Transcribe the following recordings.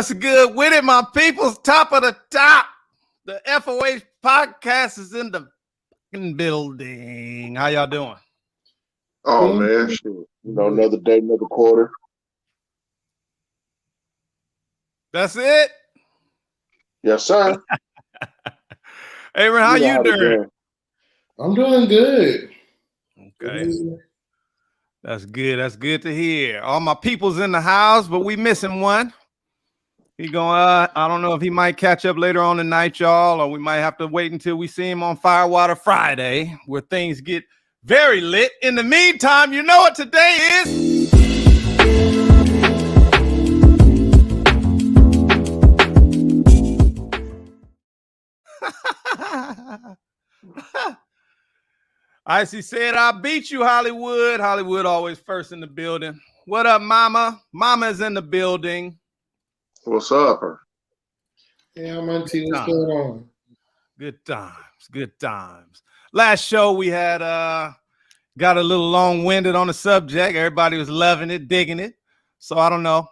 What's good with it, my peoples? Top of the top. The FOH podcast is in the fucking building. How y'all doing? Oh, man, shit. You know, another day, another quarter. That's it? Yes, sir. Aaron, how you doing? I'm doing good. Okay. That's good. That's good to hear. All my people's in the house, but we missing one. He going, I don't know if he might catch up later on tonight, y'all, or we might have to wait until we see him on Firewater Friday, where things get very lit. In the meantime, you know what today is? Icy said, I beat you, Hollywood. Hollywood always first in the building. What up, Mama? Mama's in the building. What's up? Yeah, I'm Auntie. What's going on? Good times. Good times. Last show we had got a little long-winded on the subject. Everybody was loving it, digging it. So I don't know.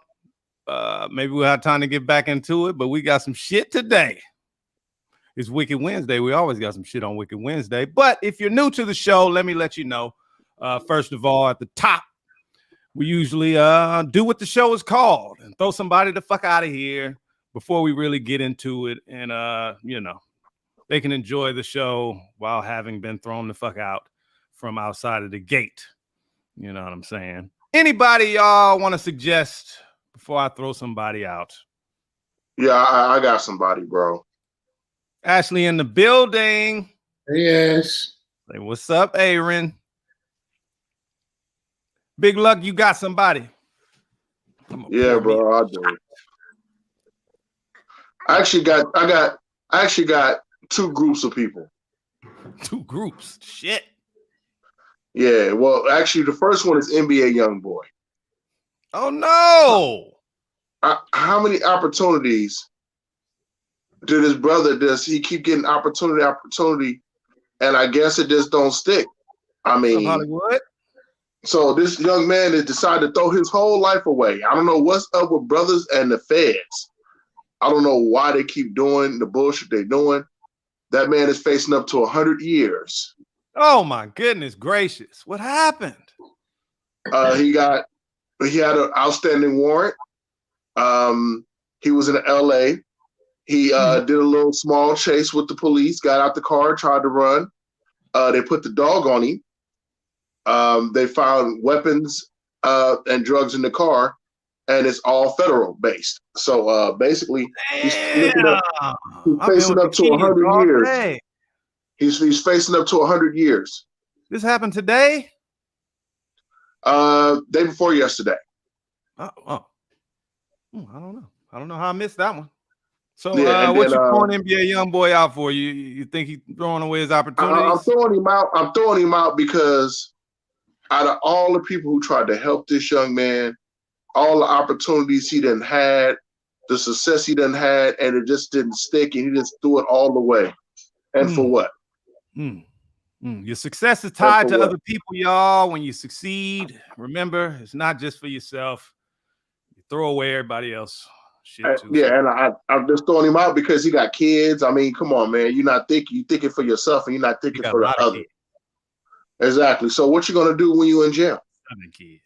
Maybe we'll have time to get back into it, but we got some shit today. It's Wicked Wednesday. We always got some shit on Wicked Wednesday. But if you're new to the show, let me let you know. First of all, at the top, we usually do what the show is called and throw somebody the fuck out of here before we really get into it. And, you know, they can enjoy the show while having been thrown the fuck out from outside of the gate. You know what I'm saying? Anybody y'all want to suggest before I throw somebody out? Yeah, I got somebody, bro. Ashley in the building. Yes. Hey, what's up, Aaron? Big Luck, you got somebody. Yeah, bro, I do. I actually got two groups of people. Two groups? Shit. Yeah, well, actually, the first one is NBA YoungBoy. Oh, no. How many opportunities did his brother, does he keep getting opportunity, and I guess it just don't stick? I mean, Hollywood. So this young man has decided to throw his whole life away. I don't know what's up with brothers and the feds. I don't know why they keep doing the bullshit they're doing. That man is facing up to 100 years. Oh my goodness gracious! What happened? He had an outstanding warrant. He was in LA. He did a little small chase with the police. Got out the car, tried to run. They put the dog on him. They found weapons and drugs in the car, and it's all federal based. So basically, he's facing up to 100 years. He's facing up to 100 years. This happened today? Day before yesterday. I don't know. I don't know how I missed that one. So yeah, what you throwing NBA YoungBoy out for? You think he's throwing away his opportunities? I'm throwing him out. I'm throwing him out because out of all the people who tried to help this young man, all the opportunities he done had, the success he done had, and it just didn't stick, and he just threw it all away. And for what? Your success is tied to other people, y'all. When you succeed, remember, it's not just for yourself. You throw away everybody else. Shit too. Yeah, and I'm just throwing him out because he got kids. I mean, come on, man. You're not thinking. You're thinking for yourself, and you're not thinking for the other. Exactly. So what you gonna do when you in jail? 7 kids.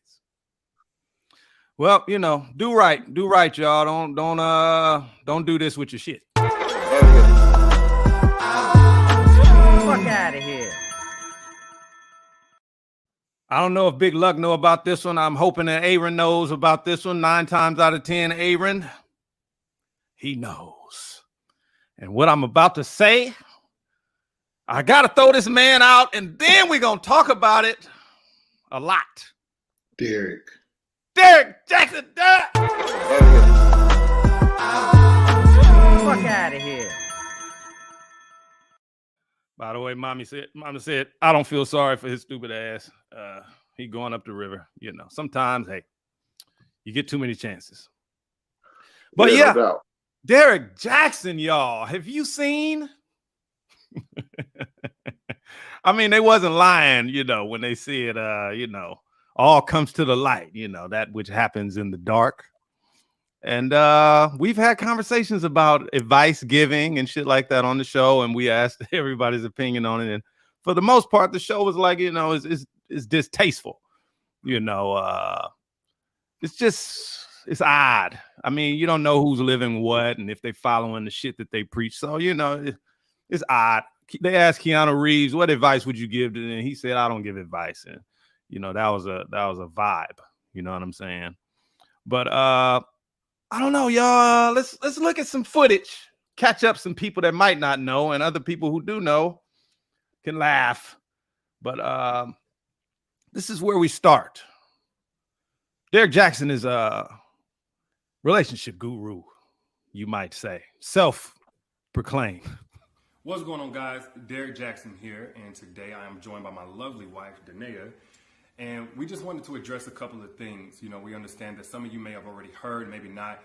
Well, you know, do right, y'all. Don't do this with your shit. Fuck out of here. I don't know if Big Luck know about this one. I'm hoping that Aaron knows about this one. 9 times out of 10, Aaron, he knows. And what I'm about to say, I got to throw this man out, and then we're going to talk about it a lot. Derrick Jaxn. Fuck out of here. By the way, Mama said, I don't feel sorry for his stupid ass. He going up the river. You know, sometimes, hey, you get too many chances. But yeah, no Derrick Jaxn, y'all, have you seen? I mean, they wasn't lying, you know, when they said, you know, all comes to the light, you know, that which happens in the dark. And we've had conversations about advice giving and shit like that on the show, and we asked everybody's opinion on it. And for the most part, the show was like, it's distasteful. It's odd. I mean, you don't know who's living what and if they following the shit that they preach. So, it's odd. They asked Keanu Reeves, what advice would you give to them? And he said, I don't give advice. And, that was a vibe. You know what I'm saying? But I don't know, y'all. Let's look at some footage, catch up some people that might not know, and other people who do know can laugh. But this is where we start. Derrick Jaxn is a relationship guru, you might say. Self-proclaimed. What's going on, guys? Derrick Jaxn here, and today I am joined by my lovely wife, Danae, and we just wanted to address a couple of things. We understand that some of you may have already heard, maybe not,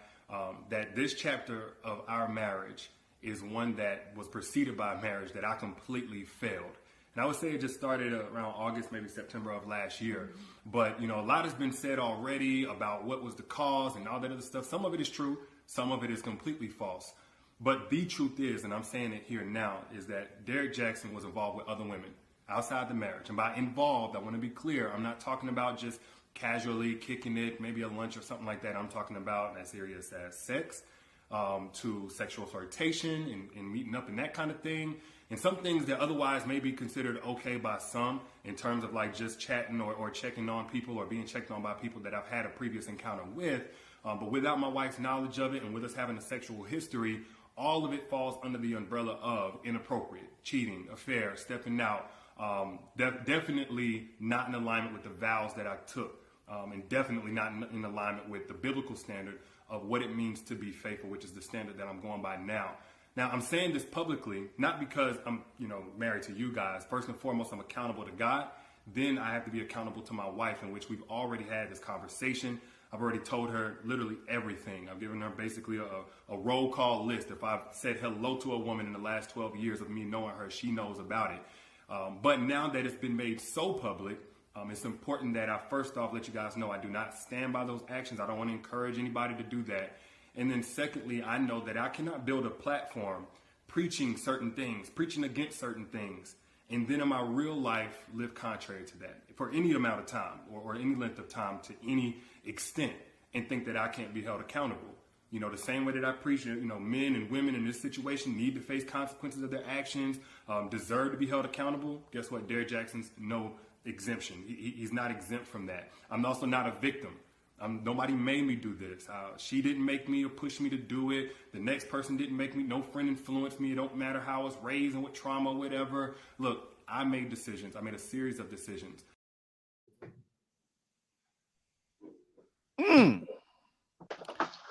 that this chapter of our marriage is one that was preceded by a marriage that I completely failed. And I would say it just started around August, maybe September of last year. But, a lot has been said already about what was the cause and all that other stuff. Some of it is true. Some of it is completely false. But the truth is, and I'm saying it here now, is that Derrick Jaxn was involved with other women outside the marriage. And by involved, I want to be clear, I'm not talking about just casually kicking it, maybe a lunch or something like that. I'm talking about as serious as sex, to sexual flirtation and meeting up and that kind of thing. And some things that otherwise may be considered okay by some in terms of like just chatting or checking on people or being checked on by people that I've had a previous encounter with. But without my wife's knowledge of it and with us having a sexual history, all of it falls under the umbrella of inappropriate, cheating, affair, stepping out, definitely not in alignment with the vows that I took, and definitely not in alignment with the biblical standard of what it means to be faithful, which is the standard that I'm going by now. Now, I'm saying this publicly, not because I'm, married to you guys. First and foremost, I'm accountable to God. Then I have to be accountable to my wife, in which we've already had this conversation. I've already told her literally everything. I've given her basically a roll call list. If I've said hello to a woman in the last 12 years of me knowing her, she knows about it. But now that it's been made so public, it's important that I first off let you guys know I do not stand by those actions. I don't want to encourage anybody to do that. And then secondly, I know that I cannot build a platform preaching certain things, preaching against certain things, and then in my real life live contrary to that for any amount of time or any length of time to any extent and think that I can't be held accountable. The same way that I preach, men and women in this situation need to face consequences of their actions, deserve to be held accountable. Guess what? Derrick Jaxn's no exemption. He's not exempt from that. I'm also not a victim. Nobody made me do this. She didn't make me or push me to do it. The next person didn't make me. No friend influenced me. It don't matter how I was raised and what trauma, whatever. Look, I made decisions. I made a series of decisions.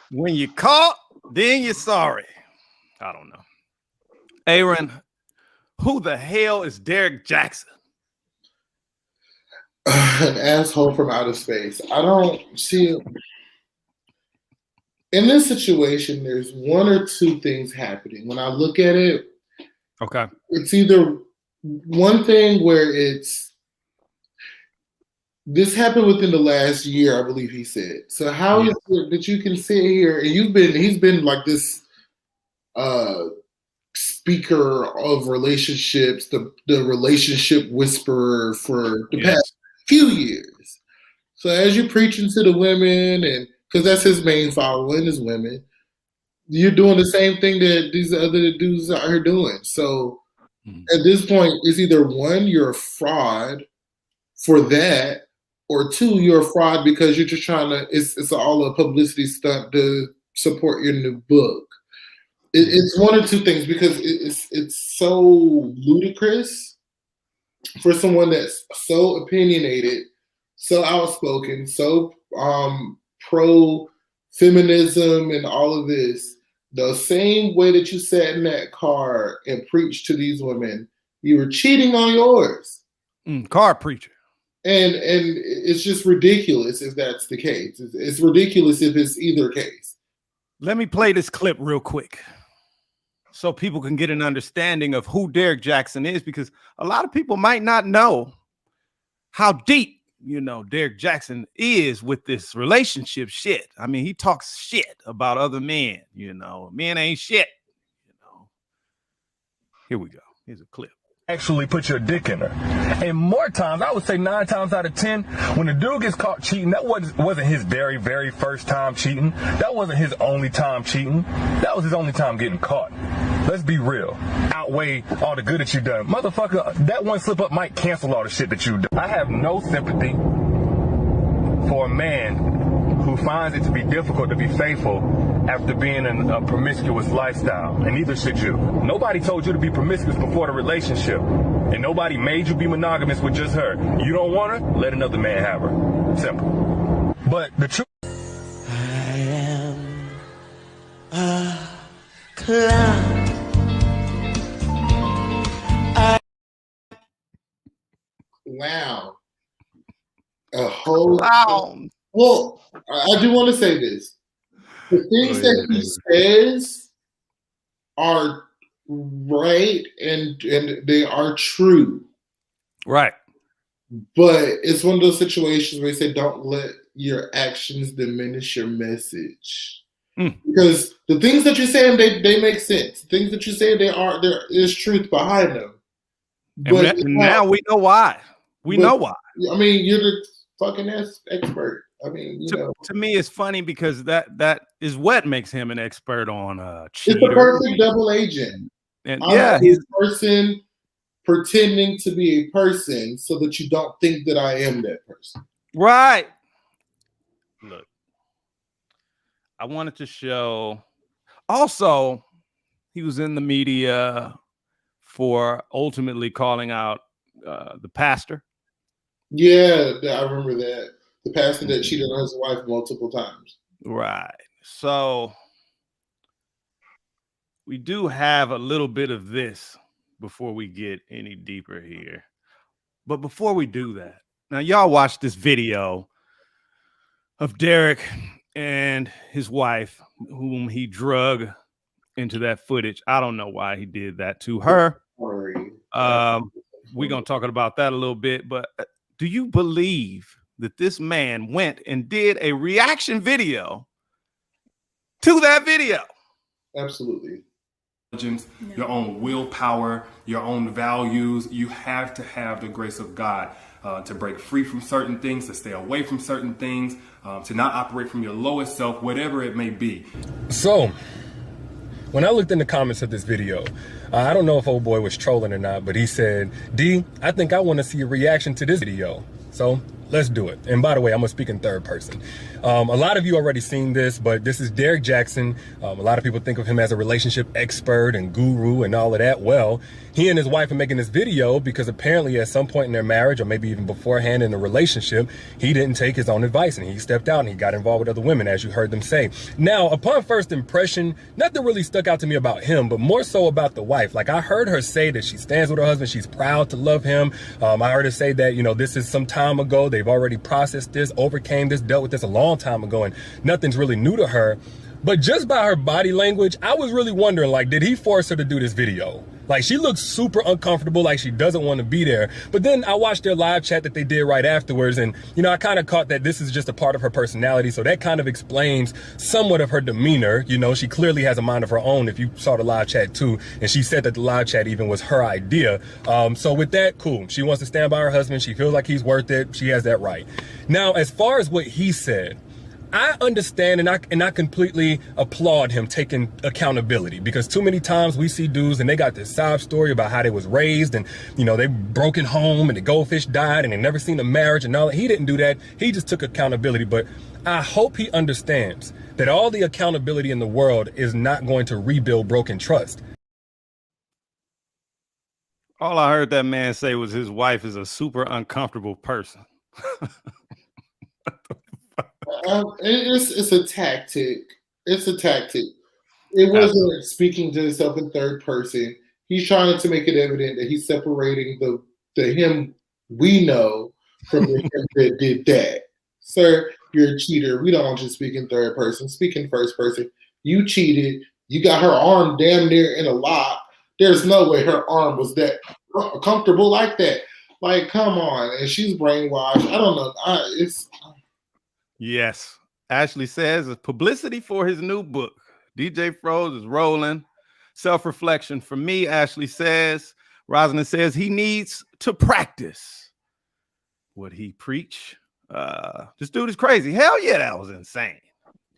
When you're caught, then you're sorry. I don't know. Aaron, who the hell is Derrick Jaxn? An asshole from outer space. I don't see it. In this situation, there's one or two things happening. When I look at it, okay, it's either one thing where this happened within the last year, I believe he said. So how is it that you can sit here and he's been like this speaker of relationships, the relationship whisperer for the past few years. So as you're preaching to the women, and because that's his main following is women, you're doing the same thing that these other dudes out here doing. So at this point, it's either one, you're a fraud for that, or two, you're a fraud because you're just trying to, it's all a publicity stunt to support your new book. It's one or two things, because it's so ludicrous for someone that's so opinionated, so outspoken, so pro-feminism and all of this. The same way that you sat in that car and preached to these women, you were cheating on yours. Car preacher. And it's just ridiculous if that's the case. It's ridiculous if it's either case. Let me play this clip real quick so people can get an understanding of who Derrick Jaxn is, because a lot of people might not know how deep Derrick Jaxn is with this relationship shit. I mean, he talks shit about other men, men ain't shit, Here we go. Here's a clip. Actually put your dick in her. And more times, I would say 9 times out of 10, when the dude gets caught cheating, that wasn't his very, very first time cheating. That wasn't his only time cheating. That was his only time getting caught. Let's be real. Outweigh all the good that you done. Motherfucker, that one slip up might cancel all the shit that you do. I have no sympathy for a man who finds it to be difficult to be faithful after being in a promiscuous lifestyle, and neither should you. Nobody told you to be promiscuous before the relationship, and nobody made you be monogamous with just her. You don't want her? Let another man have her. Simple. But the truth. I am a clown. Wow. A whole Clown. Well, I do want to say this. The things that he says are right and they are true. Right. But it's one of those situations where they say, don't let your actions diminish your message. Because the things that you're saying, they make sense. The things that you say, there is truth behind them. But now we know why. We know why. I mean, you're the fucking expert. I mean, to me, it's funny because that is what makes him an expert on cheaters. It's a perfect double agent. And he's a person pretending to be a person so that you don't think that I am that person. Right. Look, I wanted to show. Also, he was in the media for ultimately calling out the pastor. Yeah, I remember that. The pastor that cheated on his wife multiple times. Right. So we do have a little bit of this before we get any deeper here. But before we do that, now y'all watch this video of Derrick and his wife, whom he drug into that footage. I don't know why he did that to her. We're going to talk about that a little bit, but do you believe that this man went and did a reaction video to that video? Absolutely. Your own willpower, your own values. You have to have the grace of God to break free from certain things, to stay away from certain things, to not operate from your lowest self, whatever it may be. So, when I looked in the comments of this video, I don't know if old boy was trolling or not, but he said, D, I think I want to see a reaction to this video. So let's do it. And by the way, I'm gonna speak in third person. A lot of you already seen this, but this is Derrick Jaxn. A lot of people think of him as a relationship expert and guru and all of that. Well, he and his wife are making this video because apparently at some point in their marriage, or maybe even beforehand in the relationship, he didn't take his own advice and he stepped out and he got involved with other women, as you heard them say. Now, upon first impression, nothing really stuck out to me about him, but more so about the wife. Like, I heard her say that she stands with her husband. She's proud to love him. I heard her say that, this is some time ago. They've already processed this, overcame this, dealt with this a long time ago, and nothing's really new to her. But just by her body language, I was really wondering, like, did he force her to do this video? Like, she looks super uncomfortable, like she doesn't want to be there. But then I watched their live chat that they did right afterwards, and, I kind of caught that this is just a part of her personality. So that kind of explains somewhat of her demeanor. She clearly has a mind of her own, if you saw the live chat too. And she said that the live chat even was her idea. So with that, cool. She wants to stand by her husband. She feels like he's worth it. She has that right. Now, as far as what he said, I understand and I completely applaud him taking accountability, because too many times we see dudes and they got this sob story about how they was raised and, they broken home and the goldfish died and they never seen a marriage and all that. He didn't do that. He just took accountability. But I hope he understands that all the accountability in the world is not going to rebuild broken trust. All I heard that man say was his wife is a super uncomfortable person. It's a tactic. It's a tactic. It wasn't speaking to himself in third person. He's trying to make it evident that he's separating the him we know from the him that did that. Sir, you're a cheater. We don't want you to speak in third person. Speak in first person. You cheated. You got her arm damn near in a lock. There's no way her arm was that comfortable like that. Like, come on. And she's brainwashed. I don't know. Yes. Ashley says it's publicity for his new book. DJ Froze is rolling. Self-reflection for me, Ashley says. Rosalind says he needs to practice what he preach. This dude is crazy. Hell yeah, that was insane.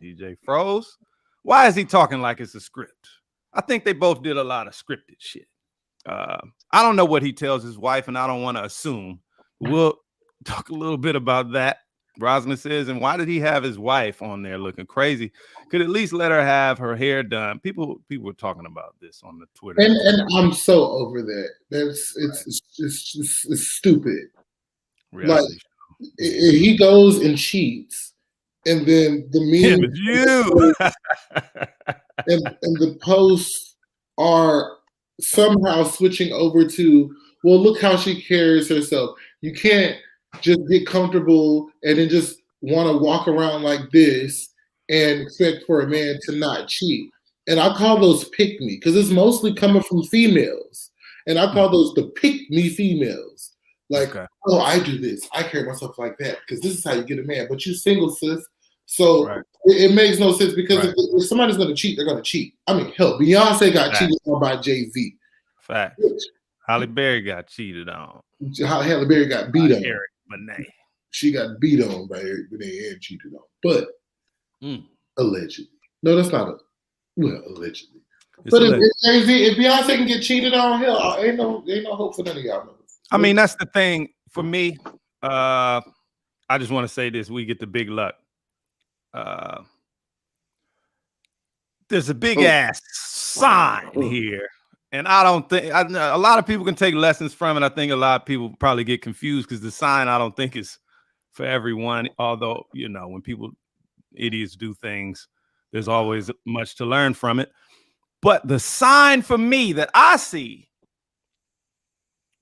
DJ Froze. Why is he talking like it's a script? I think they both did a lot of scripted shit. I don't know what he tells his wife, and I don't want to assume. We'll talk a little bit about that. Rosalind says, and why did he have his wife on there looking crazy? Could at least let her have her hair done. People were talking about this on the Twitter. And I'm so over that. It's stupid. Reality like he goes and cheats, and then the meme you and the posts are somehow switching over to, well, look how she carries herself. You can't just get comfortable and then just want to walk around like this and expect for a man to not cheat. And I call those pick me because it's mostly coming from females. And I call those the pick me females. Like, oh, I do this. I carry myself like that because this is how you get a man. But you single, sis. So it makes no sense because if somebody's going to cheat, they're going to cheat. I mean, hell, Beyonce got cheated on by Jay-Z. Fact. Halle Berry got cheated on. Halle Berry got beat on. Eric Benet. She got beat on by Eric Benet and cheated on. But allegedly. No, that's not allegedly. It's but if Beyonce can get cheated on, hell, ain't no hope for none of y'all. I mean, that's the thing for me. I just want to say this: we get the big luck. There's a big ass sign here, and I don't think a lot of people can take lessons from it. I think a lot of people probably get confused because the sign I don't think is for everyone. Although when idiots do things, there's always much to learn from it. But the sign for me that I see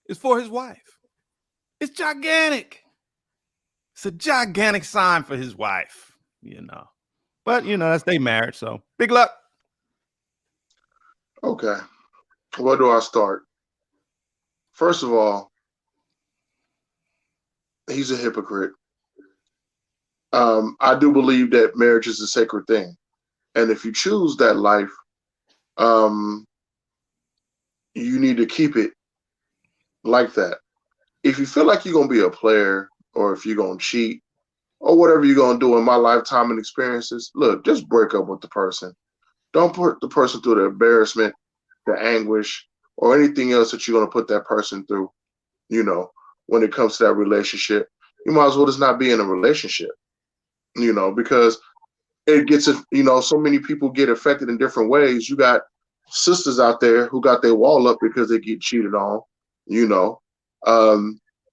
is for his wife. It's gigantic. It's a gigantic sign for his wife, But, that's their marriage, so big luck. Okay. Where do I start? First of all, he's a hypocrite. I do believe that marriage is a sacred thing. And if you choose that life, you need to keep it like that. If you feel like you're going to be a player or if you're going to cheat or whatever you're going to do in my lifetime and experiences, look, just break up with the person. Don't put the person through the embarrassment, the anguish, or anything else that you're going to put that person through, when it comes to that relationship. You might as well just not be in a relationship, because it gets, so many people get affected in different ways. You got sisters out there who got their wall up because they get cheated on,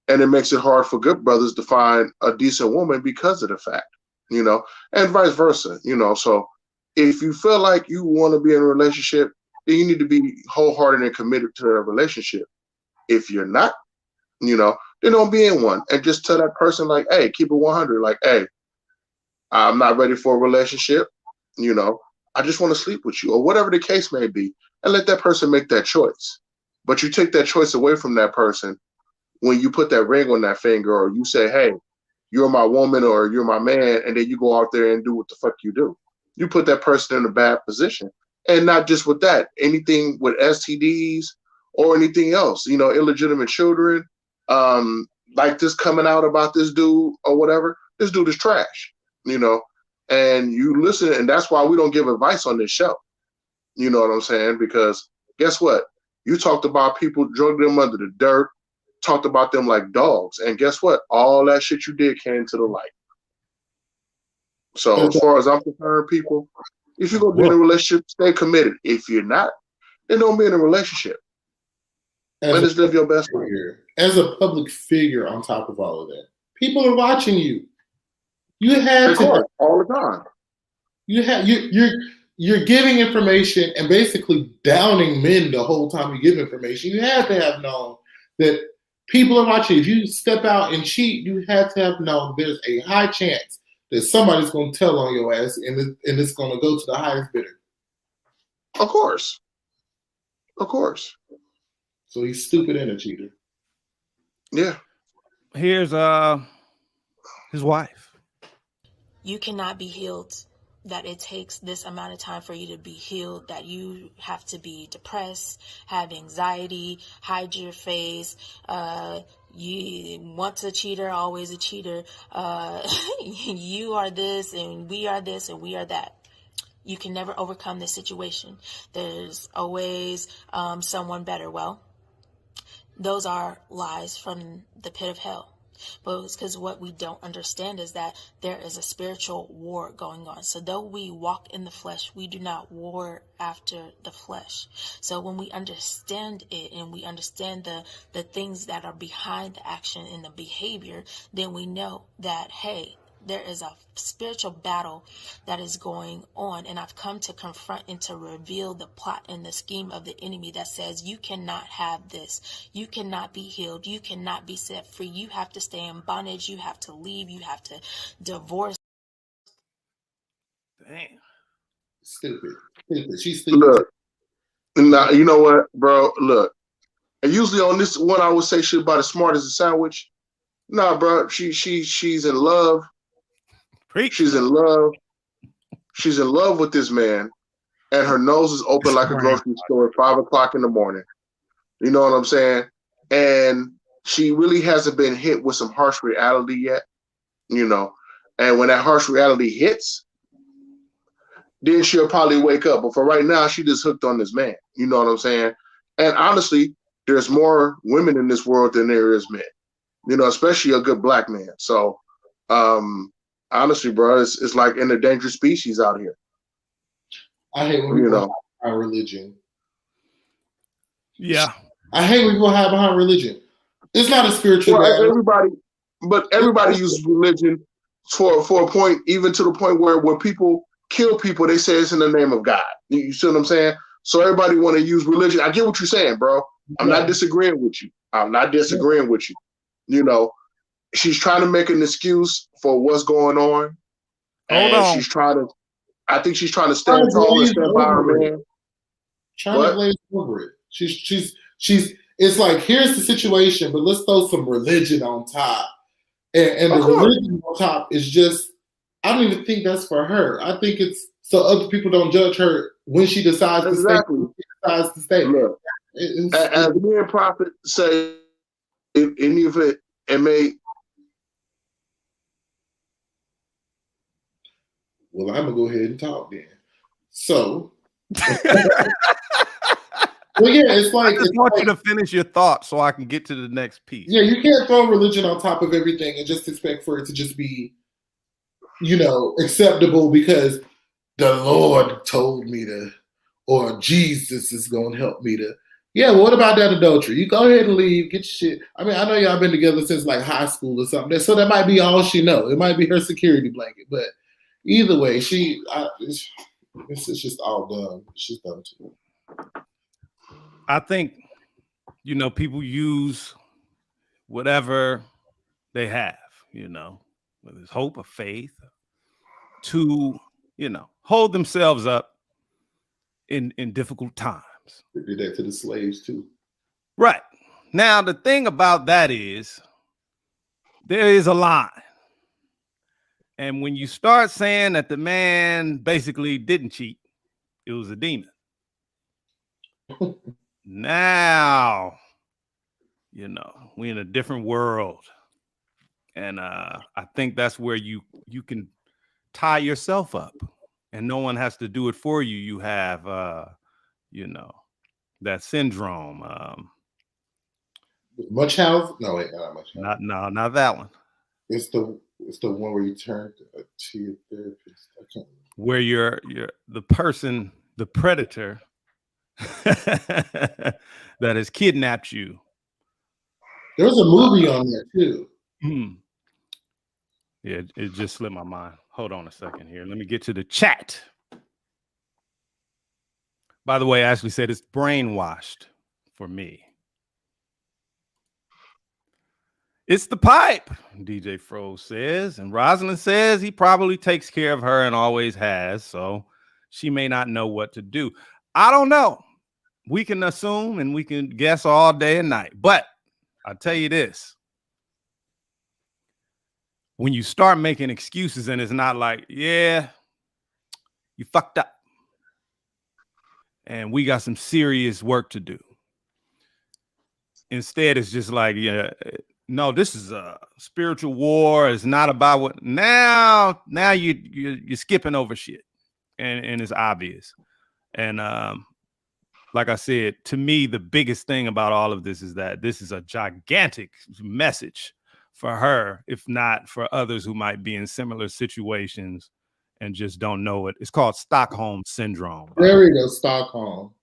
and it makes it hard for good brothers to find a decent woman because of the fact, and vice versa, So if you feel like you want to be in a relationship, then you need to be wholehearted and committed to that relationship. If you're not, then don't be in one, and just tell that person like, hey, keep it 100. Like, hey, I'm not ready for a relationship. I just want to sleep with you or whatever the case may be, and let that person make that choice. But you take that choice away from that person when you put that ring on that finger, or you say, hey, you're my woman or you're my man, and then you go out there and do what the fuck you do. You put that person in a bad position. And not just with that, anything with STDs or anything else, illegitimate children, like this coming out about this dude or whatever, this dude is trash, and you listen, and that's why we don't give advice on this show. You know what I'm saying? Because guess what? You talked about people, drug them under the dirt, talked about them like dogs, and guess what? All that shit you did came to the light. So as far as I'm concerned, people, if you're going to be in a relationship, stay committed. If you're not, then don't be in a relationship. And just live your best life. As a public figure on top of all of that, people are watching you. You have to all the time. You're giving information and basically downing men the whole time you give information. You have to have known that people are watching. If you step out and cheat, you have to have known there's a high chance that somebody's going to tell on your ass, and it's going to go to the highest bidder. Of course. So he's stupid and a cheater. Yeah. Here's his wife. You cannot be healed, that it takes this amount of time for you to be healed, that you have to be depressed, have anxiety, hide your face, you once a cheater, always a cheater, you are this and we are this and we are that. You can never overcome this situation. There's always someone better. Well, those are lies from the pit of hell. But it's because what we don't understand is that there is a spiritual war going on. So though we walk in the flesh, we do not war after the flesh. So when we understand it and we understand the things that are behind the action and the behavior, then we know that, hey, there is a spiritual battle that is going on, and I've come to confront and to reveal the plot and the scheme of the enemy that says you cannot have this, you cannot be healed, you cannot be set free, you have to stay in bondage, you have to leave, you have to divorce. Damn. Stupid. She's stupid. Look, now you know what, bro? Look, and usually on this one, I would say shit about as smart as a sandwich. Nah, bro, she's in love. She's in love. She's in love with this man, and her nose is open like a grocery store at 5 o'clock in the morning. You know what I'm saying? And she really hasn't been hit with some harsh reality yet, you know. And when that harsh reality hits, then she'll probably wake up. But for right now, she just hooked on this man. You know what I'm saying? And honestly, there's more women in this world than there is men. You know, especially a good black man. So, honestly, bro, it's like an endangered species out here. I hate when people hide behind religion. Yeah. I hate when people hide behind religion. It's not a spiritual battle. Everybody uses religion for a point, even to the point where people kill people, they say it's in the name of God. You see what I'm saying? So everybody want to use religion. I get what you're saying, bro. I'm not disagreeing with you. You know, she's trying to make an excuse for what's going on. I think she's trying to stand tall and stand by her man. Trying to glaze over it. She's it's like, here's the situation, but let's throw some religion on top. And the religion on top is just, I don't even think that's for her. I think it's so other people don't judge her when she decides to stay. Look, as me and Prophet say, in any event, it may. Well, I'm gonna go ahead and talk then. So, well, yeah, it's like I just want you to finish your thought so I can get to the next piece. Yeah, you can't throw religion on top of everything and just expect for it to just be, you know, acceptable because the Lord told me to, or Jesus is gonna help me to. Yeah, well, what about that adultery? You go ahead and leave, get your shit. I mean, I know y'all been together since like high school or something, so that might be all she know. It might be her security blanket, but either way, it's just all dumb. It's just dumb too. I think, you know, people use whatever they have, you know, whether it's hope or faith, to, you know, hold themselves up in difficult times. They did that to the slaves too. Right. Now, the thing about that is there is a line. And when you start saying that the man basically didn't cheat, it was a demon. Now, you know, we're in a different world. And I think that's where you can tie yourself up and no one has to do it for you. You have, you know, that syndrome. Much house? No, wait, not much house. Not that one. It's the one where you turn to your therapist. I can't remember. Where you're the person, the predator that has kidnapped you. There's a movie on there too. Yeah, it just slipped my mind. Hold on a second here. Let me get to the chat. By the way, Ashley said it's brainwashed for me. It's the pipe, DJ Fro says. And Rosalind says he probably takes care of her and always has. So she may not know what to do. I don't know. We can assume and we can guess all day and night. But I'll tell you this. when you start making excuses and it's not like, yeah, you fucked up and we got some serious work to do. Instead, it's just like, yeah, no, this is a spiritual war. It's not about what now you're skipping over shit and it's obvious. And like I said, to me, the biggest thing about all of this is that this is a gigantic message for her, if not for others who might be in similar situations and just don't know it. It's called Stockholm Syndrome. There we go, Stockholm.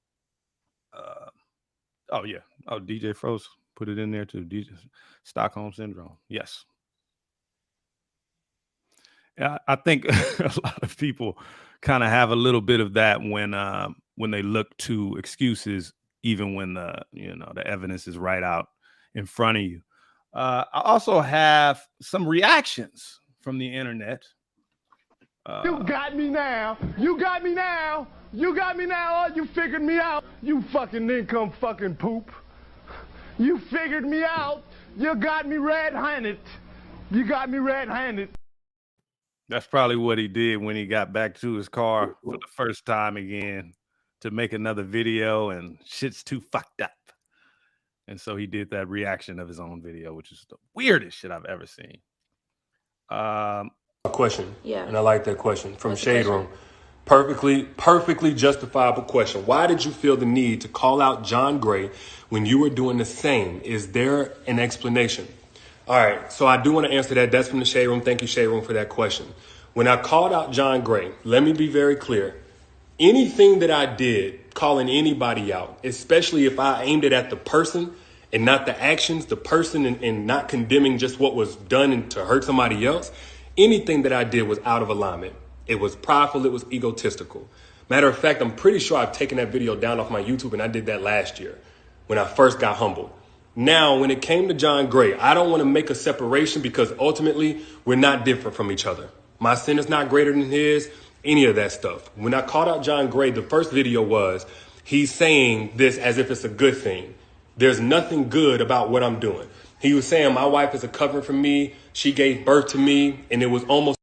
Oh, yeah. Oh, DJ Froze put it in there too. Stockholm Syndrome. Yes. Yeah, I think a lot of people kind of have a little bit of that when they look to excuses, even when the evidence is right out in front of you. I also have some reactions from the internet. You got me now. You got me now. You got me now. Oh, you figured me out. You fucking income fucking poop. You figured me out. You got me red-handed. You got me red-handed. That's probably what he did when he got back to his car for the first time again to make another video, and shit's too fucked up. And so he did that reaction of his own video, which is the weirdest shit I've ever seen. A question. Yeah. And I like that question from What's the Shade question? Room. Perfectly justifiable question. Why did you feel the need to call out John Gray when you were doing the same? Is there an explanation? All right, so I do want to answer that. That's from the Shade Room. Thank you, Shade Room, for that question. When I called out John Gray, let me be very clear. Anything that I did, calling anybody out, especially if I aimed it at the person and not the actions, the person, and not condemning just what was done to hurt somebody else, anything that I did was out of alignment. It was prideful. It was egotistical. Matter of fact, I'm pretty sure I've taken that video down off my YouTube, and I did that last year when I first got humbled. Now, when it came to John Gray, I don't want to make a separation because ultimately we're not different from each other. My sin is not greater than his, any of that stuff. When I called out John Gray, the first video was he's saying this as if it's a good thing. There's nothing good about what I'm doing. He was saying my wife is a covering for me. She gave birth to me, and it was almost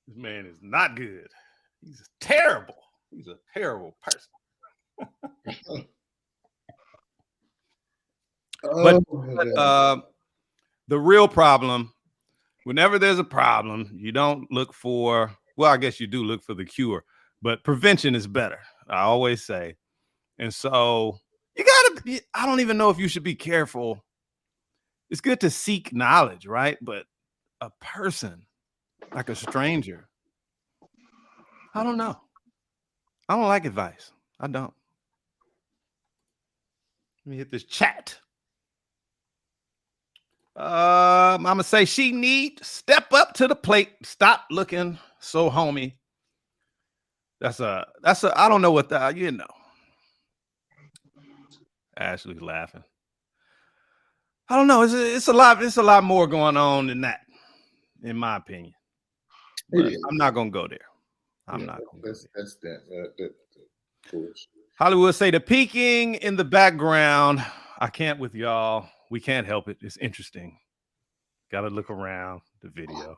This man is not good. He's terrible. He's a terrible person. But the real problem, whenever there's a problem, you don't look for, well, I guess you do look for the cure, but prevention is better, I always say. And so you gotta, I don't even know if you should be careful. It's good to seek knowledge, right? But a person, like a stranger, I don't know. I don't like advice. I don't. Let me hit this chat. I'm gonna say she need step up to the plate. Stop looking so homey. That's a I don't know what that, you know. Ashley's laughing. I don't know. It's a lot more going on than that, in my opinion. But I'm not gonna go there. I'm not gonna go there. That's foolish. Hollywood say the peeking in the background. I can't with y'all. We can't help it. It's interesting. Gotta look around the video.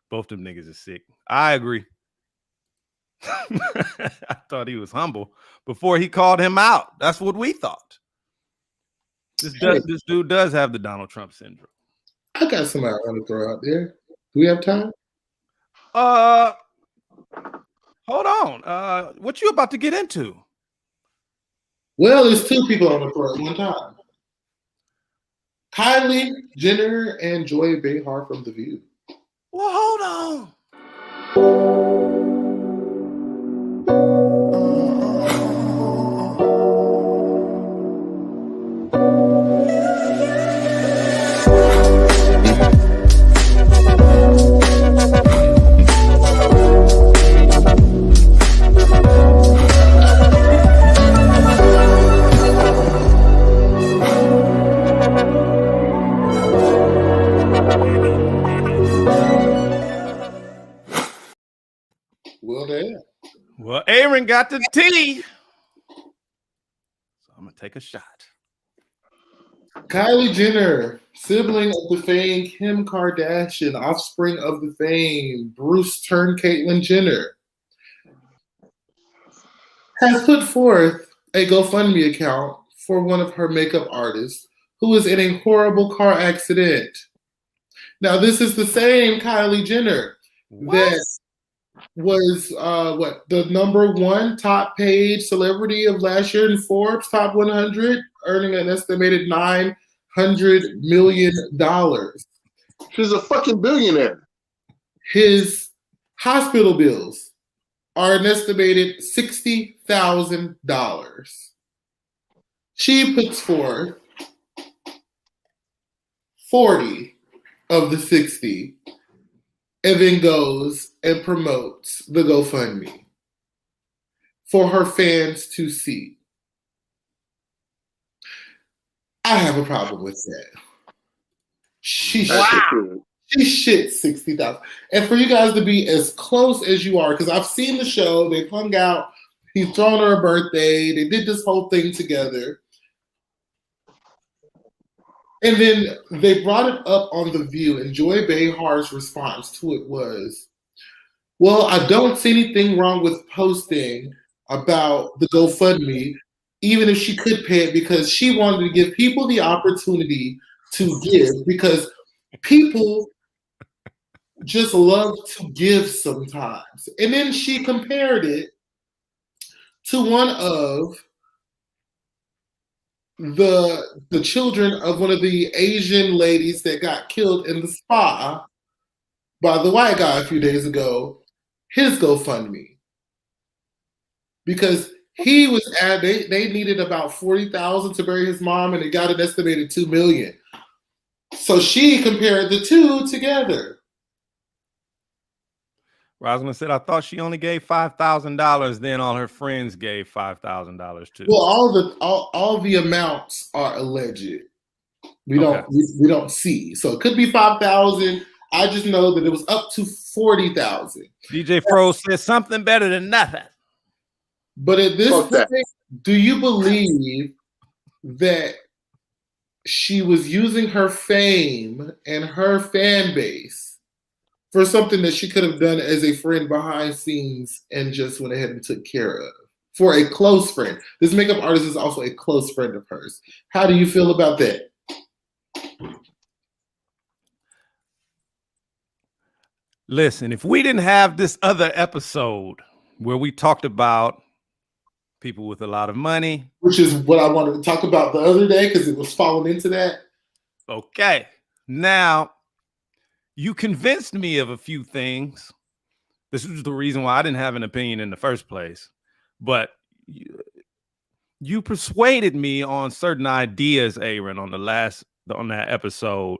Both them niggas are sick. I agree. I thought he was humble before he called him out. That's what we thought. This dude does have the Donald Trump syndrome. I got somebody I want to throw out there. Do we have time? Hold on. What you about to get into? Well, there's two people I want to throw at one time. Kylie Jenner and Joy Behar from The View. Well, hold on. Well, damn. Well, Aaron got the tea. So I'm going to take a shot. Kylie Jenner, sibling of the famed Kim Kardashian, offspring of the famed Bruce turned Caitlyn Jenner, has put forth a GoFundMe account for one of her makeup artists who was in a horrible car accident. Now, this is the same Kylie Jenner that was the #1 top paid celebrity of last year in Forbes Top 100, earning an estimated $900 million. She's a fucking billionaire. His hospital bills are an estimated $60,000. She puts forth 40 of the 60 and then goes and promotes the GoFundMe for her fans to see. I have a problem with that. She shit 60,000. And for you guys to be as close as you are, because I've seen the show, they've hung out, he's thrown her a birthday, they did this whole thing together. And then they brought it up on The View, and Joy Behar's response to it was, well, I don't see anything wrong with posting about the GoFundMe, even if she could pay it, because she wanted to give people the opportunity to give, because people just love to give sometimes. And then she compared it to one of the children of one of the Asian ladies that got killed in the spa by the white guy a few days ago, his GoFundMe. Because he was they needed about 40,000 to bury his mom, and it got an estimated 2 million. So she compared the two together. Rosamund said, I thought she only gave $5,000. Then all her friends gave $5,000 too. Well, all the amounts are alleged. We don't see. So it could be 5,000. I just know that it was up to 40,000. DJ Fro says something better than nothing. But at this point, do you believe that she was using her fame and her fan base for something that she could have done as a friend behind scenes and just went ahead and took care of? For a close friend. This makeup artist is also a close friend of hers. How do you feel about that? Listen, if we didn't have this other episode where we talked about people with a lot of money, which is what I wanted to talk about the other day because it was falling into that. Okay. Now, you convinced me of a few things. This was the reason why I didn't have an opinion in the first place. But you persuaded me on certain ideas, Aaron, on that episode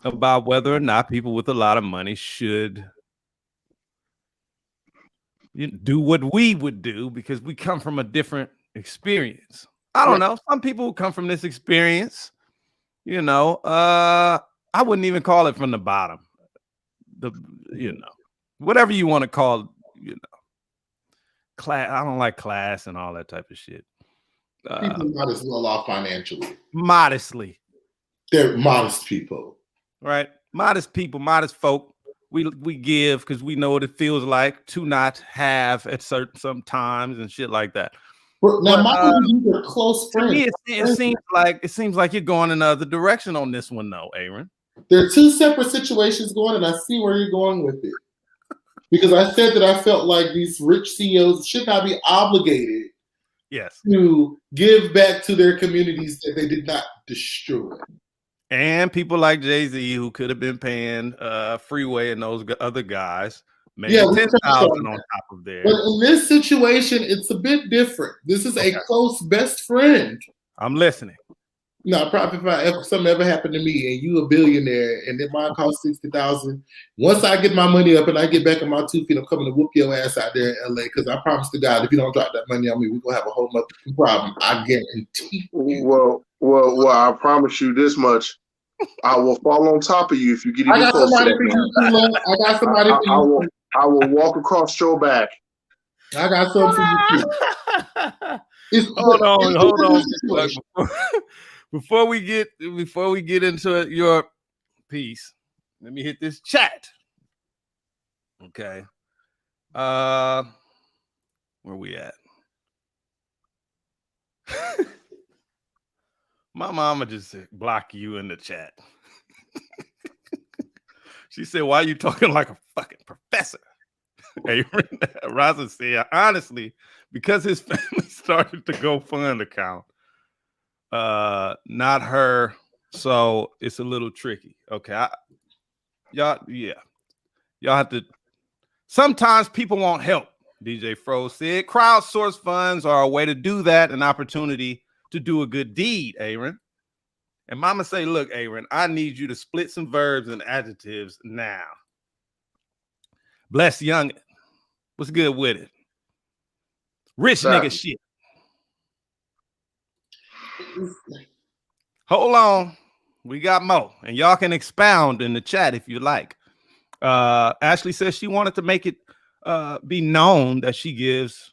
about whether or not people with a lot of money should do what we would do, because we come from a different experience. I don't know. Some people who come from this experience, I wouldn't even call it from the bottom. Whatever you want to call, class. I don't like class and all that type of shit. People not as well off financially. Modestly. They're modest people. Right? Modest people, modest folk. We give because we know what it feels like to not have at some times and shit like that. Now, you are close friends. To me, it seems like you're going in another direction on this one, though, Aaron. There are two separate situations going, and I see where you're going with it. Because I said that I felt like these rich CEOs should not be obligated to give back to their communities that they did not destroy. And people like Jay-Z, who could have been paying Freeway and those other guys, maybe 10,000 on top of there. But in this situation, it's a bit different. This is a close best friend. I'm listening. No, probably if something ever happened to me and you a billionaire and it might cost 60,000. Once I get my money up and I get back on my 2 feet, I'm coming to whoop your ass out there in LA, because I promise to God, if you don't drop that money on me, we're gonna have a whole other problem. I guarantee you. Well, I promise you this much. I will fall on top of you if you get even closer. I got somebody for you. I will walk across your back. I got something for you too. Hold on. Before we get into your piece, let me hit this chat. Okay. Where we at? My mama just said block you in the chat. She said, why are you talking like a fucking professor? Hey, Raza said, honestly, because his family started the GoFund account, not her, so it's a little tricky. Okay, y'all have to. Sometimes people want help. DJ Fro said, crowdsource funds are a way to do that, an opportunity to do a good deed, Aaron. And Mama say, look, Aaron, I need you to split some verbs and adjectives now. Bless young. What's good with it? Rich nigga shit. Hold on. We got more. And y'all can expound in the chat if you like. Ashley says she wanted to make it be known that she gives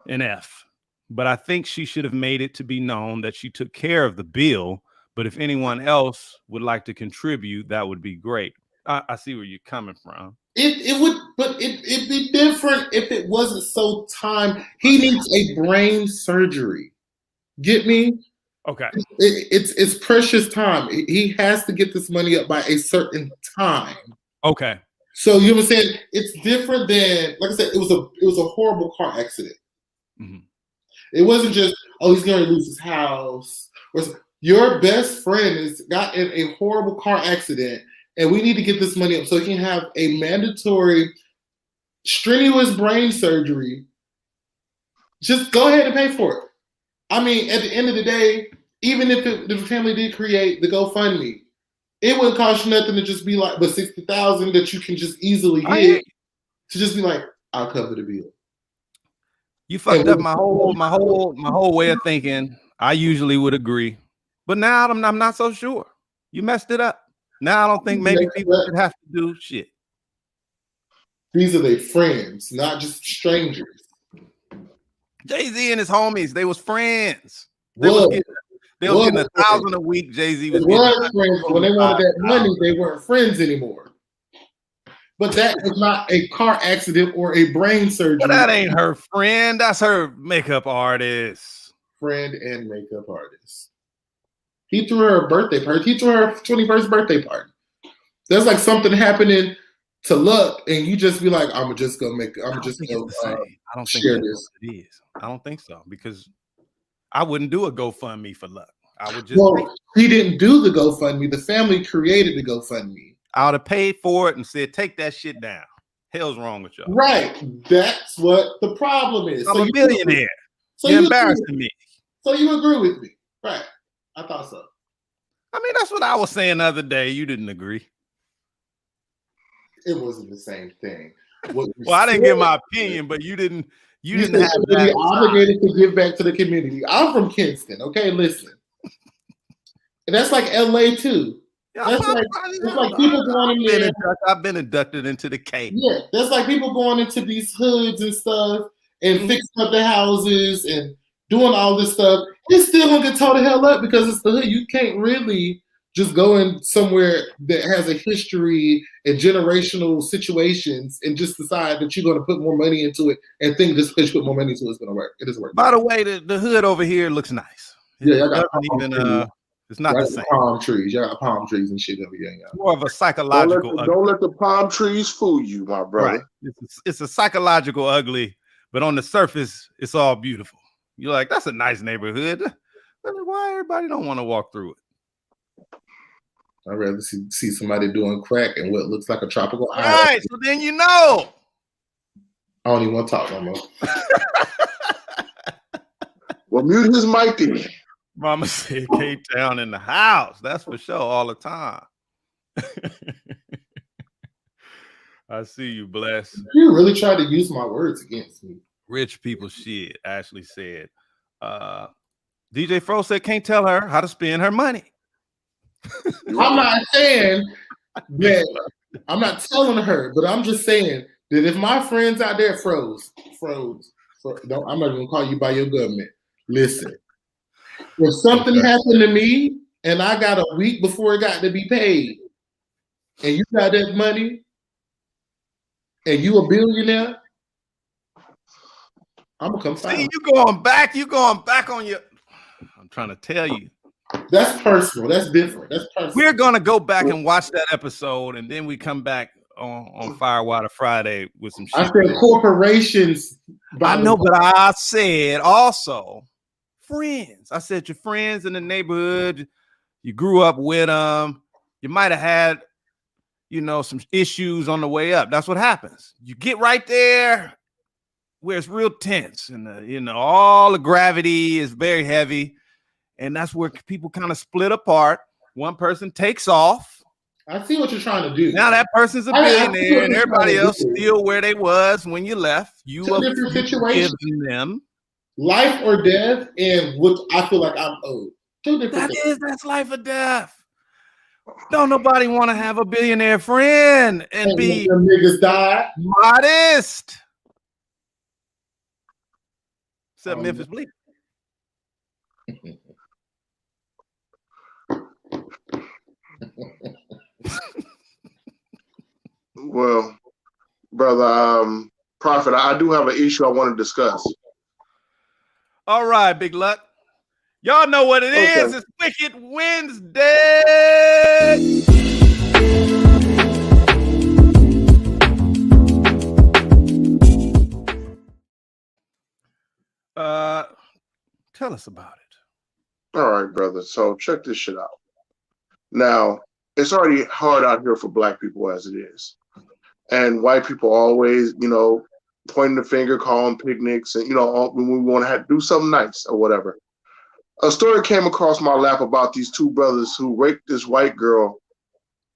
an F. But I think she should have made it to be known that she took care of the bill. But if anyone else would like to contribute, that would be great. I see where you're coming from. It would, but it'd be different if it wasn't so time. He needs a brain surgery. Get me? Okay. It's precious time. He has to get this money up by a certain time. Okay. So you know what I'm saying? It's different than, like I said, it was a horrible car accident. Mm-hmm. It wasn't just, oh, he's going to lose his house. Your best friend has got in a horrible car accident, and we need to get this money up so he can have a mandatory, strenuous brain surgery. Just go ahead and pay for it. I mean, at the end of the day, even if the family did create the GoFundMe, it wouldn't cost you nothing to just be like, but $60,000 that you can just easily get to just be like, I'll cover the bill. You fucked up my whole way of thinking. I usually would agree, but now I'm not so sure. You messed it up. Now I don't think maybe people should have to do shit. These are their friends, not just strangers. Jay-Z and his homies, they was friends. They was getting 1,000 a week. Jay-Z was getting friends, but when they wanted that money, they weren't friends anymore. But that is not a car accident or a brain surgery. But that ain't her friend. That's her makeup artist. Friend and makeup artist. He threw her a birthday party. He threw her 21st birthday party. That's like something happening to Luck, and you just be like, I don't think share this. It is. I don't think so, because I wouldn't do a GoFundMe for Luck. I would just. Well, he didn't do the GoFundMe. The family created the GoFundMe. I would have paid for it and said, take that shit down. Hell's wrong with y'all. Right. That's what the problem is. I'm a millionaire. So you're embarrassing me. So you agree with me. Right. I thought so. I mean, that's what I was saying the other day. You didn't agree. It wasn't the same thing. Well, I didn't give my opinion, but you didn't have that obligated to give back to the community. I'm from Kinston. Okay, listen. And that's like LA too. Yeah, that's like people going in there. I've been inducted into the K. Yeah, that's like people going into these hoods and stuff and fixing up their houses and doing all this stuff. It's still gonna get tore the hell up because it's the hood. You can't really just go in somewhere that has a history and generational situations and just decide that you're gonna put more money into it and think just because you put more money into it's gonna work. It doesn't work. By the way, the hood over here looks nice. Yeah, I got it's not the same. Palm trees. Y'all got palm trees and shit over here. It's more of a psychological. Don't let the palm trees fool you, my brother. Right. It's a psychological ugly, but on the surface, it's all beautiful. You're like, that's a nice neighborhood. Why everybody don't want to walk through it? I'd rather see somebody doing crack in what looks like a tropical island. Right. So then you know. I don't even want to talk no more. Well, mute his mic then. Mama said K-Town in the house. That's for sure all the time. I see you, Bless. You really tried to use my words against me. Rich people shit, Ashley said. DJ Fro said can't tell her how to spend her money. I'm not saying that I'm not telling her, but I'm just saying that if my friends out there froze, don't, I'm not gonna call you by your government. Listen, if something happened to me and I got a week before it got to be paid, and you got that money, and you a billionaire, I'm gonna come find See, you. you going back on your. I'm trying to tell you. That's personal. That's different. That's personal. We're gonna go back and watch that episode, and then we come back on Firewater Friday with some shit. I said corporations. I know, but I said also friends. I said your friends in the neighborhood. You grew up with them. You might have had, some issues on the way up. That's what happens. You get right there where it's real tense, and all the gravity is very heavy. And that's where people kind of split apart. One person takes off. I see what you're trying to do. Now that person's a billionaire, and everybody else still where they was when you left. You Two different situations. Them life or death, and what I feel like I'm owed. Two different things. That's life or death. Don't nobody want to have a billionaire friend and be niggas die. Modest. Except Memphis Bleak. Well, brother, Prophet, I do have an issue I want to discuss. All right, Big Luck. Y'all know what it is. It's Wicked Wednesday. Tell us about it. All right, brother. So check this shit out. Now, it's already hard out here for black people as it is. And white people always, pointing the finger, calling picnics, and, when we want to do something nice or whatever. A story came across my lap about these two brothers who raped this white girl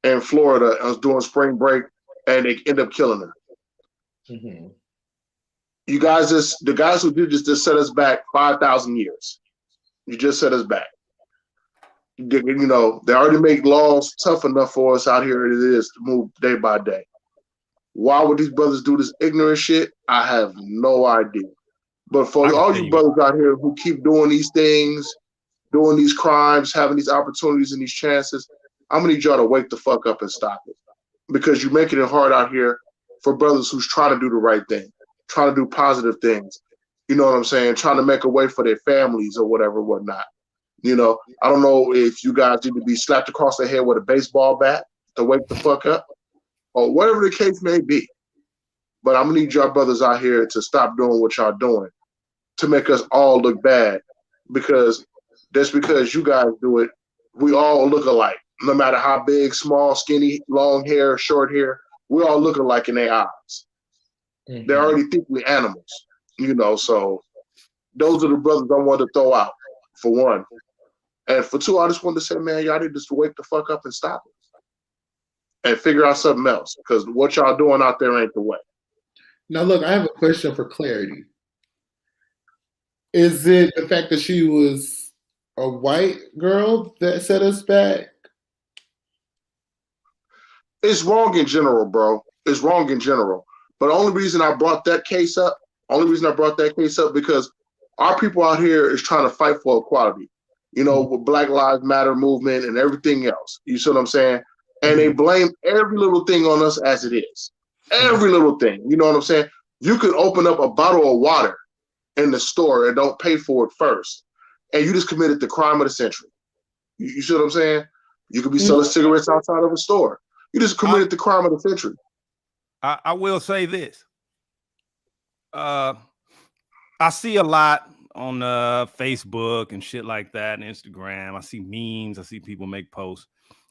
in Florida and was doing spring break, and they end up killing her. Mm-hmm. You guys, the guys who did this just set us back 5,000 years. You just set us back. They already make laws tough enough for us out here as it is to move day by day. Why would these brothers do this ignorant shit? I have no idea. But for all you brothers out here who keep doing these things, doing these crimes, having these opportunities and these chances, I'm gonna need y'all to wake the fuck up and stop it. Because you're making it hard out here for brothers who's trying to do the right thing, trying to do positive things. You know what I'm saying? Trying to make a way for their families or whatever, whatnot. I don't know if you guys need to be slapped across the head with a baseball bat to wake the fuck up or whatever the case may be. But I'm gonna need y'all brothers out here to stop doing what y'all doing to make us all look bad, because just because you guys do it, we all look alike. No matter how big, small, skinny, long hair, short hair, we all look alike in their eyes. Mm-hmm. They already think we're animals, so those are the brothers I want to throw out, for one. And for two, I just wanted to say, man, y'all need to just wake the fuck up and stop it. And figure out something else, because what y'all doing out there ain't the way. Now, look, I have a question for clarity. Is it the fact that she was a white girl that set us back? It's wrong in general, bro. It's wrong in general. But the only reason I brought that case up, because our people out here is trying to fight for equality, with Black Lives Matter movement and everything else. You see what I'm saying? And they blame every little thing on us as it is. Every little thing. You know what I'm saying? You could open up a bottle of water in the store and don't pay for it first, and you just committed the crime of the century. You see what I'm saying? You could be selling cigarettes outside of a store. You just committed the crime of the century. I will say this. I see a lot on Facebook and shit like that, and Instagram. I see memes. I see people make posts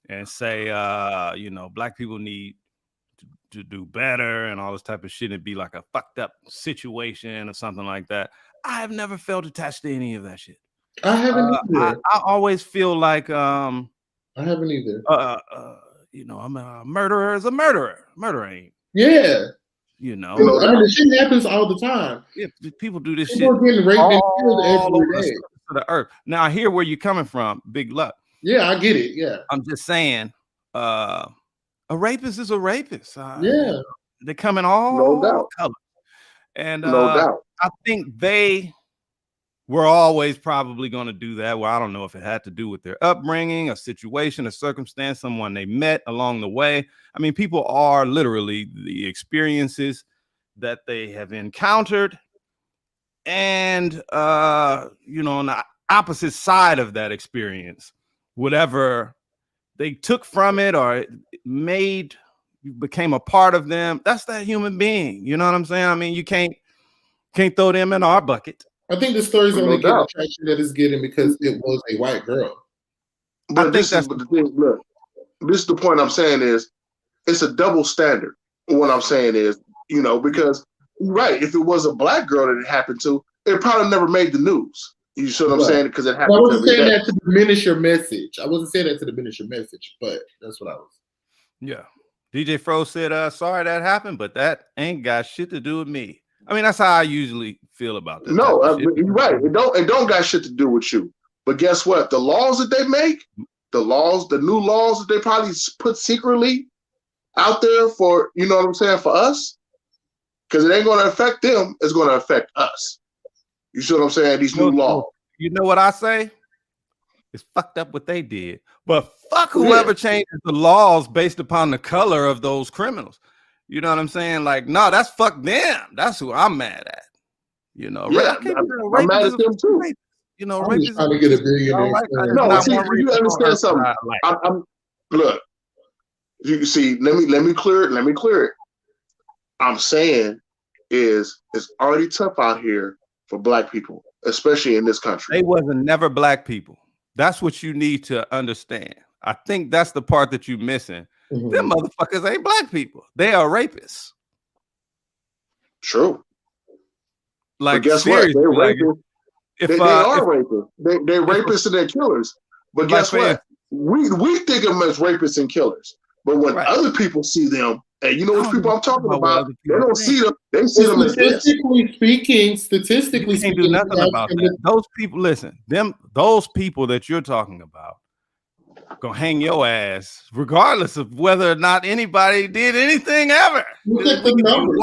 and say, black people need to do better and all this type of shit. It'd be like a fucked up situation or something like that. I have never felt attached to any of that shit. I haven't either. I always feel like I haven't either. I'm a murderer is a murderer. Murder ain't. Yeah. The shit happens all the time. Yeah, people do this people shit getting raped and killed all every day. The earth. Now I hear where you're coming from, Big Luck. Yeah, I get it. Yeah. I'm just saying, a rapist is a rapist. Yeah. They come in all No doubt. colors. And No doubt. I think they were always probably going to do that. Well, I don't know if it had to do with their upbringing, a situation, a circumstance, someone they met along the way. I mean, people are literally the experiences that they have encountered. And, you know, on the opposite side of that experience, whatever they took from it or it became a part of them, that's that human being. You know what I'm saying? I mean, you can't throw them in our bucket. I think the story's only No getting doubt. the traction that it's getting because it was a white girl. But this is the thing. Look, this is the point I'm saying is it's a double standard. What I'm saying is, you know, because right, if it was a black girl that it happened to, it probably never made the news. You see what I'm saying? Because it happened. I wasn't saying that to diminish your message. I wasn't saying that to diminish your message, but that's what I was. Yeah. DJ Fro said, sorry that happened, but that ain't got shit to do with me. I mean, that's how I usually feel about that. No, you're right. It don't got shit to do with you. But guess what? The laws that they make, the new laws that they probably put secretly out there for, you know what I'm saying, for us, because it ain't going to affect them. It's going to affect us. You see what I'm saying? These new laws. You know what I say? It's fucked up what they did. But fuck whoever changes the laws based upon the color of those criminals. You know what I'm saying? Like, no, that's fuck them. That's who I'm mad at. You know, yeah, I'm mad at them too. You know, I'm just trying to get a billionaire. No, see, you understand something. Look, you see, let me clear it. I'm saying is it's already tough out here for black people, especially in this country. They wasn't never black people. That's what you need to understand. I think that's the part that you're missing. Mm-hmm. Them motherfuckers ain't black people. They are rapists. True. Like, but guess what? They're rapists. They are rapists. They're rapists and they're killers. But guess what? We think of them as rapists and killers. But when other people see them, and you know which people I'm talking about, they don't see them. They see them as this. Statistically speaking, do nothing about that. Those people, listen, those people that you're talking about gonna hang your ass regardless of whether or not anybody did anything ever. Look at the numbers.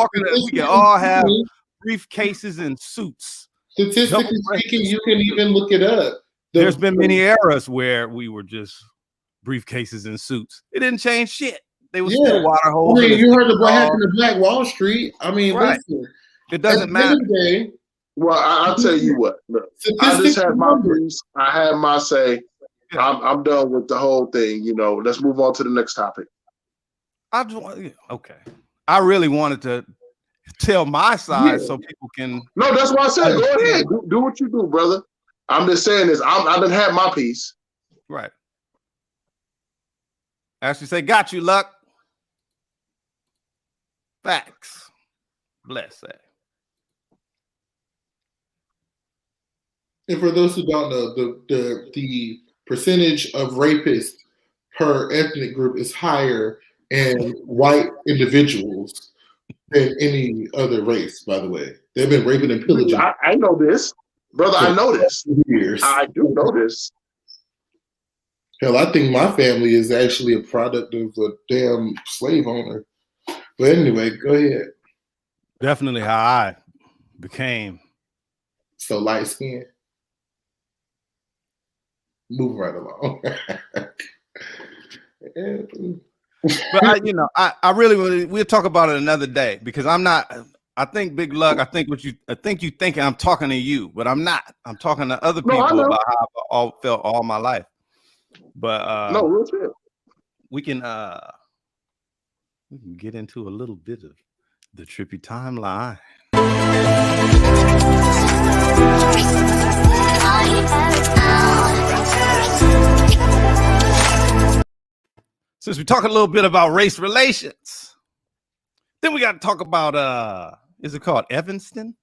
We can all have briefcases and suits. Statistically speaking, you can even look it up. There's been many eras where we were just briefcases and suits. It didn't change shit. They were still water holes. I mean, you heard of what happened to Black Wall Street. I mean, listen, it doesn't matter. Well, I'll tell you what. Look, I just had my piece. I had my say. I'm done with the whole thing. You know, let's move on to the next topic. Okay. I really wanted to tell my side so people can. No, that's what I said. Go ahead. Do what you do, brother. I'm just saying this. I done had my piece. Right. Actually say, got you, Luck. Facts. Bless that. And for those who don't know, the percentage of rapists per ethnic group is higher in white individuals than any other race, by the way. They've been raping and pillaging. I know this. Brother, I know this. Years. I do know this. Hell, I think my family is actually a product of a damn slave owner. But anyway, go ahead. Definitely how I became so light skinned. Move right along. But I really we'll talk about it another day because I'm not. I think Big Luck. I think you think I'm talking to you, but I'm not. I'm talking to other people about how I've felt all my life. But no, real shit. We can get into a little bit of the trippy timeline. Since we talk a little bit about race relations, then we got to talk about is it called Evanston?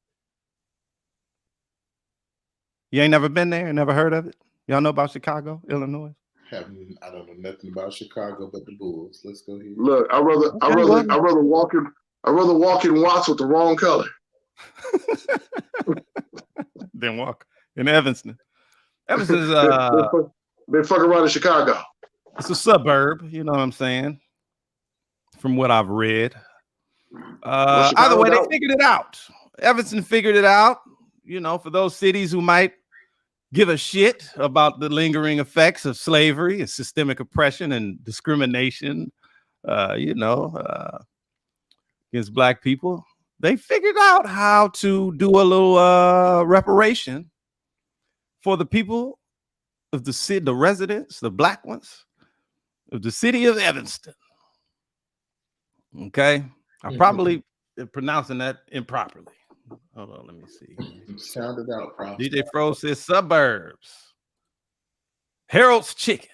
You ain't never been there, never heard of it? Y'all know about Chicago, Illinois? I don't know nothing about Chicago but the Bulls. Let's go here. Look, I'd rather walk in Watts with the wrong color than walk in Evanston. Evanston is they fuck around in Chicago. It's a suburb, you know what I'm saying? From what I've read. Either way, they figured it out. Evanston figured it out. You know, for those cities who might give a shit about the lingering effects of slavery and systemic oppression and discrimination, against Black people, they figured out how to do a little reparation for the people of the city, the residents, the Black ones of the city of Evanston. Okay, I probably pronouncing that improperly. Hold on, let me see. Sounded out, bro. DJ Fro says suburbs. Harold's Chicken.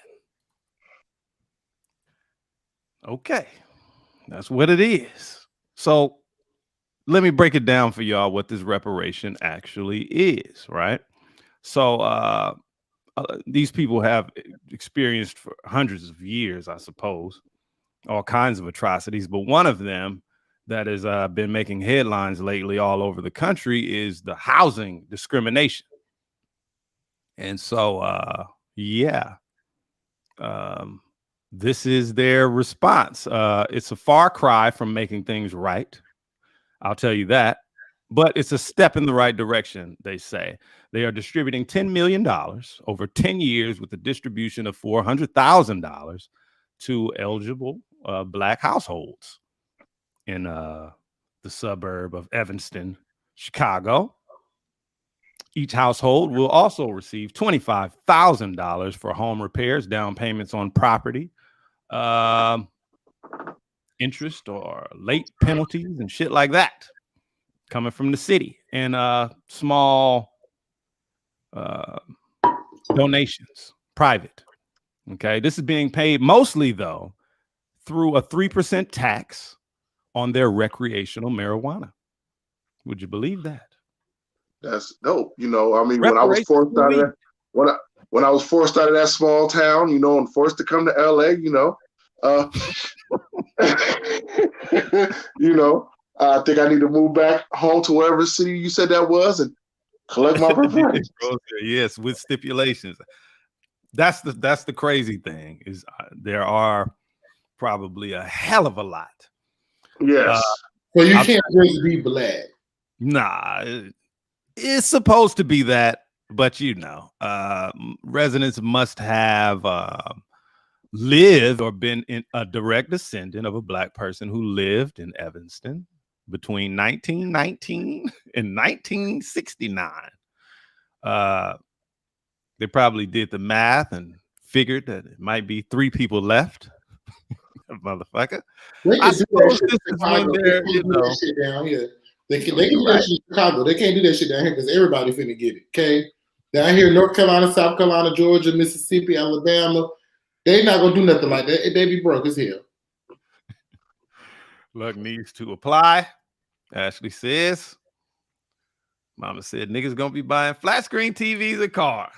Okay, that's what it is. So let me break it down for y'all what this reparation actually is, right? So these people have experienced for hundreds of years, I suppose, all kinds of atrocities. But one of them that has been making headlines lately all over the country is the housing discrimination. And so, this is their response. It's a far cry from making things right. I'll tell you that. But it's a step in the right direction, they say. They are distributing $10 million over 10 years with a distribution of $400,000 to eligible Black households in the suburb of Evanston, Chicago. Each household will also receive $25,000 for home repairs, down payments on property, interest or late penalties and shit like that, coming from the city, and small donations, private. Okay, this is being paid mostly, though, through a 3% tax on their recreational marijuana. Would you believe that? That's dope. You know, I mean, when I was forced out of that, when I was forced out of that small town, you know, and forced to come to LA, you know, you know, I think I need to move back home to wherever city you said that was and collect my reparations. Yes, with stipulations. That's the crazy thing is there are probably a hell of a lot. Yes. Well, you can't just be Black. Nah, it's supposed to be that, but you know, residents must have lived or been a direct descendant of a Black person who lived in Evanston between 1919 and 1969. They probably did the math and figured that it might be 3 people left. Motherfucker. I suppose this is when they're, you know, shit down here. They can do that shit in Chicago. They can't do that shit down here because everybody finna get it. Okay, down here, North Carolina, South Carolina, Georgia, Mississippi, Alabama, they not gonna do nothing like that. They be broke as hell. Luck needs to apply. Ashley says, Mama said niggas gonna be buying flat screen TVs and cars.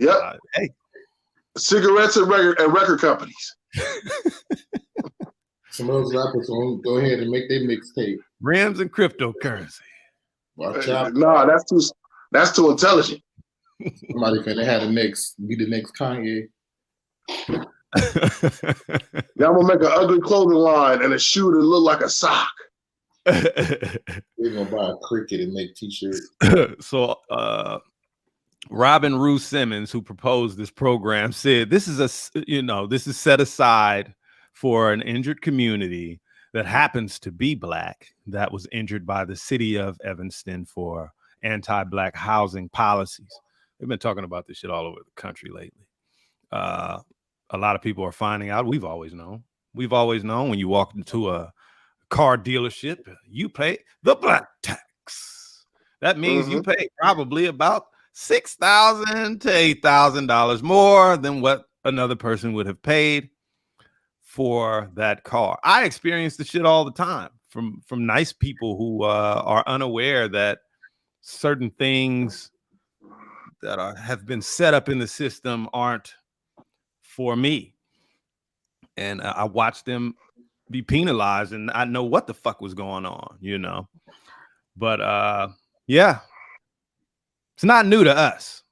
Yep. Hey, cigarettes and record companies. Some of those rappers gonna go ahead and make their mixtape. Rims and cryptocurrency. Watch out. Nah, that's too intelligent. Somebody finna have be the next Kanye. Now I'm gonna make an ugly clothing line and a shoe that look like a sock. We're gonna buy a Cricket and make t-shirts. So Robin Rue Simmons, who proposed this program, said this is set aside for an injured community that happens to be Black, that was injured by the city of Evanston for anti-Black housing policies. They've been talking about this shit all over the country lately. A lot of people are finding out. We've always known when you walk into a car dealership, you pay the Black tax. That means you pay probably about $6,000 to $8,000 more than what another person would have paid for that car. I experience the shit all the time from nice people who are unaware that certain things that have been set up in the system aren't for me. And I watch them be penalized and I know what the fuck was going on, you know. But yeah, it's not new to us.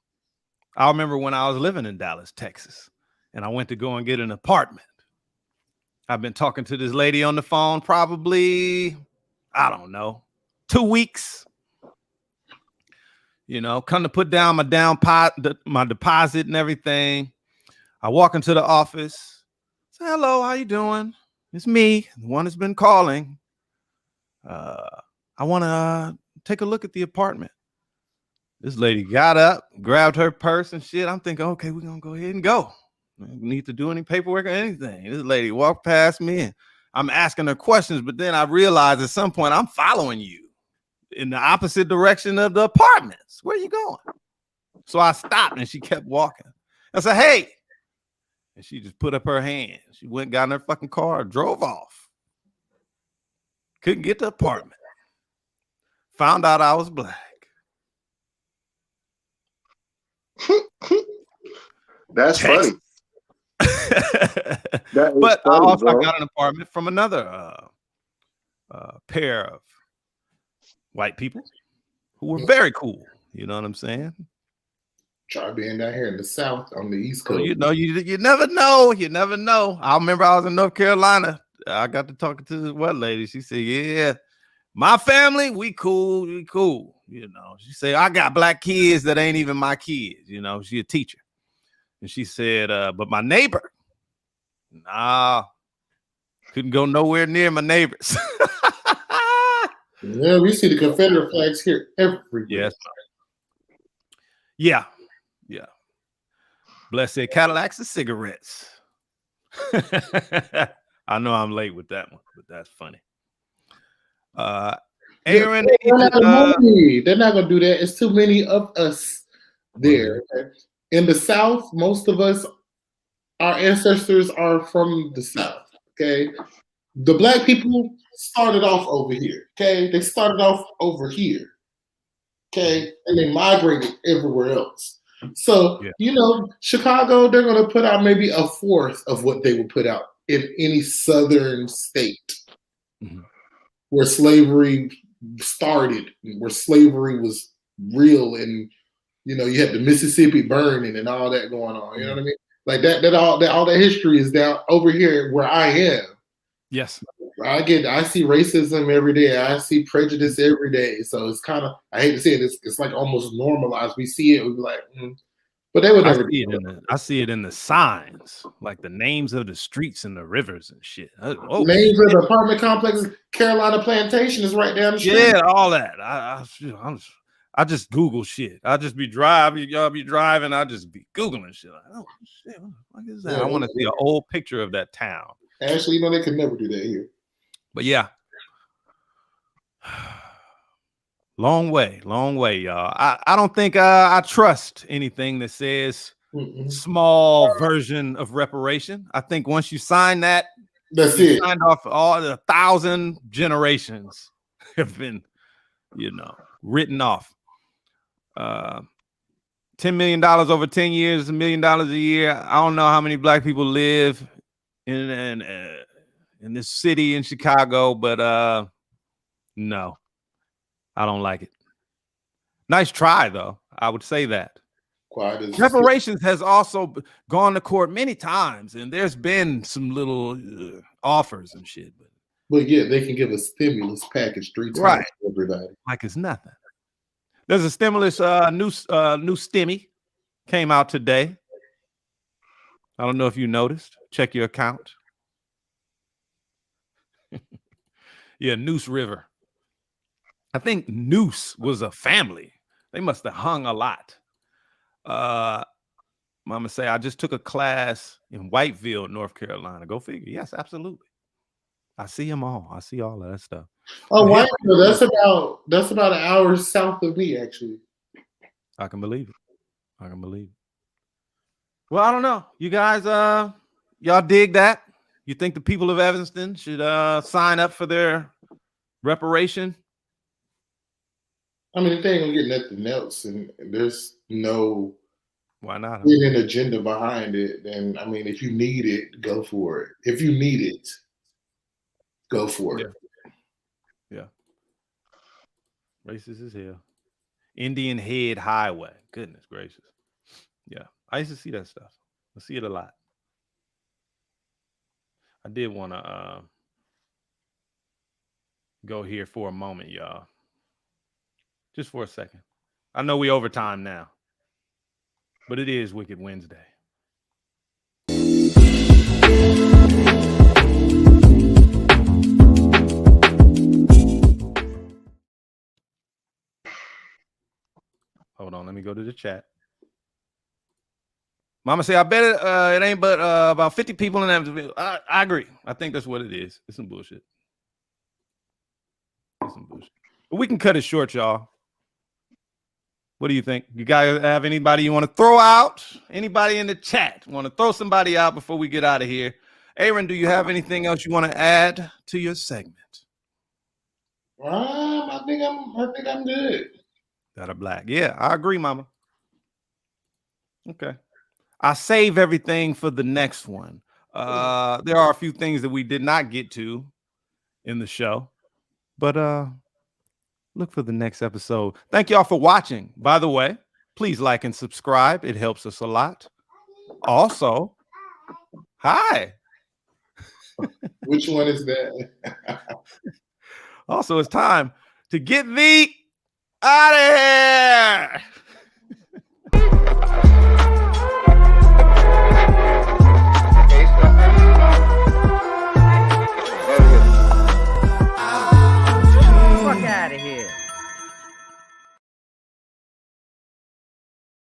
I remember when I was living in Dallas, Texas, and I went to go and get an apartment. I've been talking to this lady on the phone probably, I don't know, 2 weeks. You know, come to put down my deposit and everything. I walk into the office. Say, hello, how you doing? It's me, the one that's been calling. I want to take a look at the apartment. This lady got up, grabbed her purse and shit. I'm thinking, okay, we're going to go ahead and go. I don't need to do any paperwork or anything. This lady walked past me and I'm asking her questions, but then I realized at some point I'm following you in the opposite direction of the apartments. Where are you going? So I stopped and she kept walking. I said, hey. And she just put up her hand. She went, got in her fucking car, drove off. Couldn't get the apartment. Found out I was black. That's funny. But funny, I got an apartment from another pair of white people who were very cool. You know what I'm saying? Try being down here in the South on the East So, Coast. you know, you never know. You never know. I remember I was in North Carolina. I got to talking to this white lady. She said, yeah, my family, we cool. We cool. You know, she said, I got black kids that ain't even my kids. You know, she a teacher. And she said, but my neighbor, nah, couldn't go nowhere near my neighbors. Yeah, we see the Confederate flags here everywhere. Yes. Yeah. Yeah. Blessed Cadillacs and cigarettes. I know I'm late with that one, but that's funny. Aaron, they're not gonna do that. It's too many of us there. Okay? In the South, most of us, our ancestors are from the South. Okay, the black people started off over here. Okay, they started off over here. Okay, and they migrated everywhere else. So you know, Chicago, they're gonna put out maybe a fourth of what they would put out in any Southern state. Where slavery started, where slavery was real, and you know, you had the Mississippi burning and all that going on. You know what I mean? Like all that history is down over here where I am. Yes. I see racism every day. I see prejudice every day. So it's kind of, I hate to say it, it's like almost normalized. We see it, we be like, but they would never do it. I see it in the signs, like the names of the streets and the rivers and shit. Names of the apartment complexes. Carolina Plantation is right down the street. Yeah, all that. I just Google shit. I just be driving. Y'all be driving. I just be Googling shit. Like, oh shit, what is that? I want to see an old picture of that town. Actually, you know, they could never do that here. But yeah. Long way, y'all. I don't think I trust anything that says small version of reparation. I think once you sign that, that's it. Signed off all the 1,000 generations have been, you know, written off. $10 million over 10 years, $1 million a year. I don't know how many black people live in this city in Chicago, but no, I don't like it. Nice try, though. I would say that. Reparations has also gone to court many times, and there's been some little offers and shit. But yeah, they can give a stimulus package 3 times for everybody. Like it's nothing. There's a stimulus, new stimmy came out today. I don't know if you noticed. Check your account. Yeah, Noose River. I think Noose was a family. They must have hung a lot. Mama say, I just took a class in Whiteville, North Carolina. Go figure. Yes, absolutely. I see them all. I see all of that stuff. Oh, Whiteville, that's about an hour south of me, actually. I can believe it. I can believe it. Well, I don't know. You guys, y'all dig that? You think the people of Evanston should sign up for their reparation? I mean, if they ain't gonna get nothing else, and there's no why not hidden agenda behind it, then I mean, if you need it, go for it. If you need it, go for it. Yeah. Racist as hell. Indian Head Highway. Goodness gracious. Yeah. I used to see that stuff. I see it a lot. I did want to go here for a moment, y'all. Just for a second. I know we overtime now, but it is Wicked Wednesday. Hold on, let me go to the chat. Mama say, I bet it ain't but about 50 people in that. I agree. I think that's what it is. It's some bullshit. It's some bullshit. But we can cut it short, y'all. What do you think? You guys have anybody you want to throw out? Anybody in the chat want to throw somebody out before we get out of here? Aaron, do you have anything else you want to add to your segment? I think I'm good. That are black. Yeah, I agree, Mama. Okay. I save everything for the next one. There are a few things that we did not get to in the show, but look for the next episode. Thank y'all for watching. By the way, please like and subscribe. It helps us a lot. Also, hi. Which one is that? Also, it's time to get thee out of here.